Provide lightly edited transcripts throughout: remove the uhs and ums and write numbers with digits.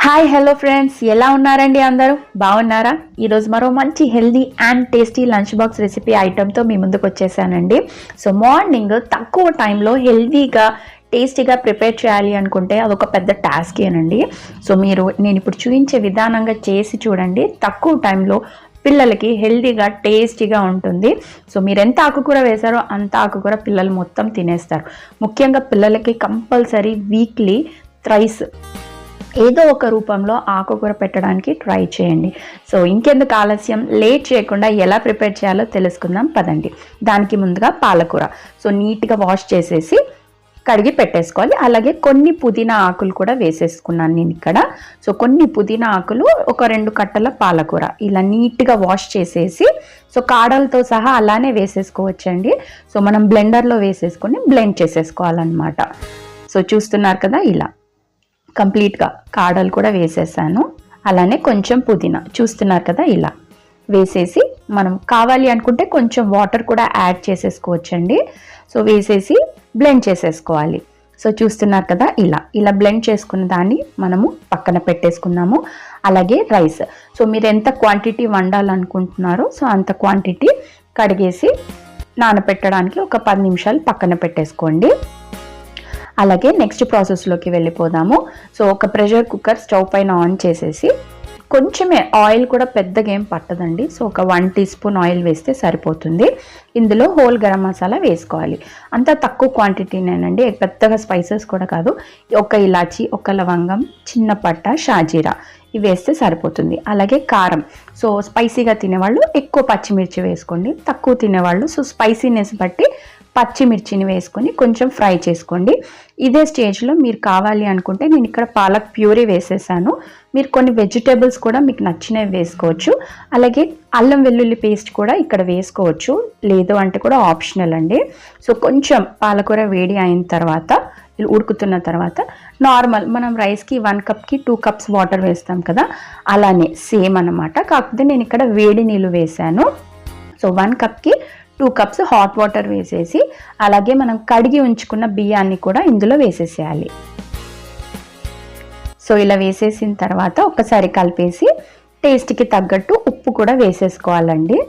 Hi hello friends, ఎలా ఉన్నారండి? అందరూ బాగున్నారా? ఈరోజు మరో మంచి healthy and tasty lunch box recipe ఐటెంతో మీ ముందుకు వచ్చేసానండి. సో మార్నింగ్ తక్కువ టైంలో హెల్దీగా టేస్టీగా ప్రిపేర్ చేయాలి అనుకుంటే అదొక పెద్ద టాస్కేనండి. సో నేను ఇప్పుడు చూపించే విధానంగా చేసి చూడండి. తక్కువ టైంలో పిల్లలకి హెల్దీగా టేస్టీగా ఉంటుంది. సో మీరు ఎంత ఆకుకూర వేశారో అంత ఆకుకూర పిల్లలు మొత్తం తినేస్తారు. ముఖ్యంగా పిల్లలకి కంపల్సరీ వీక్లీ థ్రైస్ ఏదో ఒక రూపంలో ఆకుకూర పెట్టడానికి ట్రై చేయండి. సో ఇంకెందుకు ఆలస్యం, లేట్ చేయకుండా ఎలా ప్రిపేర్ చేయాలో తెలుసుకుందాం పదండి. దానికి ముందుగా పాలకూర సో నీట్గా వాష్ చేసేసి కడిగి పెట్టేసుకోవాలి. అలాగే కొన్ని పుదీనా ఆకులు కూడా వేసేసుకున్నాను నేను ఇక్కడ. సో కొన్ని పుదీనా ఆకులు, ఒక 2 కట్టల పాలకూర ఇలా నీట్గా వాష్ చేసేసి సో కాడలతో సహా అలానే వేసేసుకోవచ్చండి. సో మనం బ్లెండర్లో వేసేసుకొని బ్లెండ్ చేసేసుకోవాలన్నమాట. సో చూస్తున్నారు కదా, ఇలా కంప్లీట్గా కాడలు కూడా వేసేసాను. అలానే కొంచెం పుదీనా చూస్తున్నారు కదా, ఇలా వేసేసి మనం కావాలి అనుకుంటే కొంచెం వాటర్ కూడా యాడ్ చేసేసుకోవచ్చండి. సో వేసేసి బ్లెండ్ చేసేసుకోవాలి. సో చూస్తున్నారు కదా, ఇలా బ్లెండ్ చేసుకున్న దాన్ని మనము పక్కన పెట్టేసుకున్నాము. అలాగే రైస్, సో మీరు ఎంత క్వాంటిటీ వండాలనుకుంటున్నారో సో అంత క్వాంటిటీ కడిగేసి నానబెట్టడానికి ఒక 10 నిమిషాలు పక్కన పెట్టేసుకోండి. అలాగే నెక్స్ట్ ప్రాసెస్లోకి వెళ్ళిపోదాము. సో ఒక ప్రెషర్ కుక్కర్ స్టవ్ పైన ఆన్ చేసేసి కొంచెమే ఆయిల్ కూడా పెద్దగా ఏం పట్టదండి. సో ఒక 1 టీ స్పూన్ ఆయిల్ వేస్తే సరిపోతుంది. ఇందులో హోల్ గరం మసాలా వేసుకోవాలి. అంత తక్కువ క్వాంటిటీనేనండి, పెద్దగా స్పైసెస్ కూడా కాదు. ఒక ఇలాచి, ఒక లవంగం, చిన్న పట్ట, షాజీరా ఇవి వేస్తే సరిపోతుంది. అలాగే కారం, సో స్పైసీగా తినేవాళ్ళు ఎక్కువ పచ్చిమిర్చి వేసుకోండి. తక్కువ తినేవాళ్ళు సో స్పైసీనెస్ బట్టి పచ్చిమిర్చిని వేసుకొని కొంచెం ఫ్రై చేసుకోండి. ఇదే స్టేజ్లో మీరు కావాలి అనుకుంటే నేను ఇక్కడ పాలక్ ప్యూరీ వేసేసాను. మీరు కొన్ని వెజిటేబుల్స్ కూడా మీకు నచ్చినవి వేసుకోవచ్చు. అలాగే అల్లం వెల్లుల్లి పేస్ట్ కూడా ఇక్కడ వేసుకోవచ్చు, లేదు అంటే కూడా ఆప్షనల్ అండి. సో కొంచెం పాలకూర వేడి అయిన తర్వాత, ఉడుకుతున్న తర్వాత నార్మల్ మనం రైస్కి 1 కప్కి 2 కప్స్ వాటర్ వేస్తాం కదా, అలానే సేమ్ అన్నమాట. కాకపోతే నేను ఇక్కడ వేడి నీళ్ళు వేసాను. సో 1 కప్కి 2 కప్స్ హాట్ వాటర్ వేసేసి అలాగే మనం కడిగి ఉంచుకున్న బియ్యాన్ని కూడా ఇందులో వేసేసేయాలి. సో ఇలా వేసేసిన తర్వాత ఒకసారి కలిపేసి టేస్ట్కి తగ్గట్టు ఉప్పు కూడా వేసేసుకోవాలండి.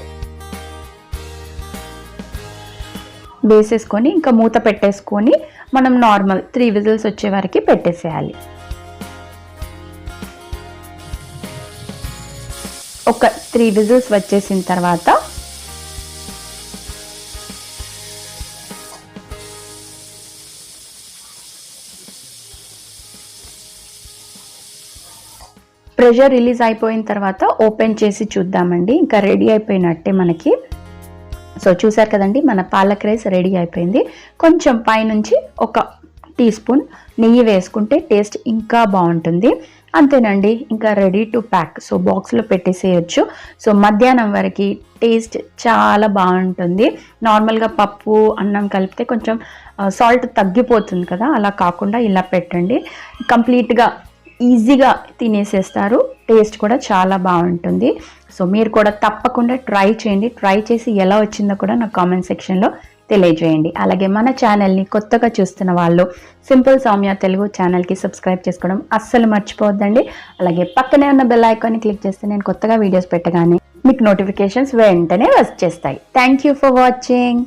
వేసేసుకొని ఇంకా మూత పెట్టేసుకొని మనం నార్మల్ 3 విజిల్స్ వచ్చే వరకు పెట్టేసేయాలి. ఒక 3 విజిల్స్ వచ్చేసిన తర్వాత ప్రెషర్ రిలీజ్ అయిపోయిన తర్వాత ఓపెన్ చేసి చూద్దామండి. ఇంకా రెడీ అయిపోయినట్టే మనకి. సో చూసారు కదండి, మన పాలక్ రైస్ రెడీ అయిపోయింది. కొంచెం పైనుంచి ఒక టీ స్పూన్ నెయ్యి వేసుకుంటే టేస్ట్ ఇంకా బాగుంటుంది. అంతేనండి, ఇంకా రెడీ టు ప్యాక్. సో బాక్స్లో పెట్టేసేయచ్చు. సో మధ్యాహ్నం వరకు టేస్ట్ చాలా బాగుంటుంది. నార్మల్గా పప్పు అన్నం కలిపితే కొంచెం సాల్ట్ తగ్గిపోతుంది కదా, అలా కాకుండా ఇలా పెట్టండి. కంప్లీట్గా ఈజీగా తినేసేస్తారు. టేస్ట్ కూడా చాలా బాగుంటుంది. సో మీరు కూడా తప్పకుండా ట్రై చేయండి. ట్రై చేసి ఎలా వచ్చిందో కూడా నాకు కామెంట్ సెక్షన్లో తెలియజేయండి. అలాగే మన ఛానల్ని కొత్తగా చూస్తున్న వాళ్ళు సింపుల్ సౌమ్య తెలుగు ఛానల్కి సబ్స్క్రైబ్ చేసుకోవడం అస్సలు మర్చిపోవద్దండి. అలాగే పక్కనే ఉన్న బెల్ ఐకాన్ని క్లిక్ చేస్తే నేను కొత్తగా వీడియోస్ పెట్టగానే మీకు నోటిఫికేషన్స్ వెంటనే వచ్చేస్తాయి. Thank you for watching.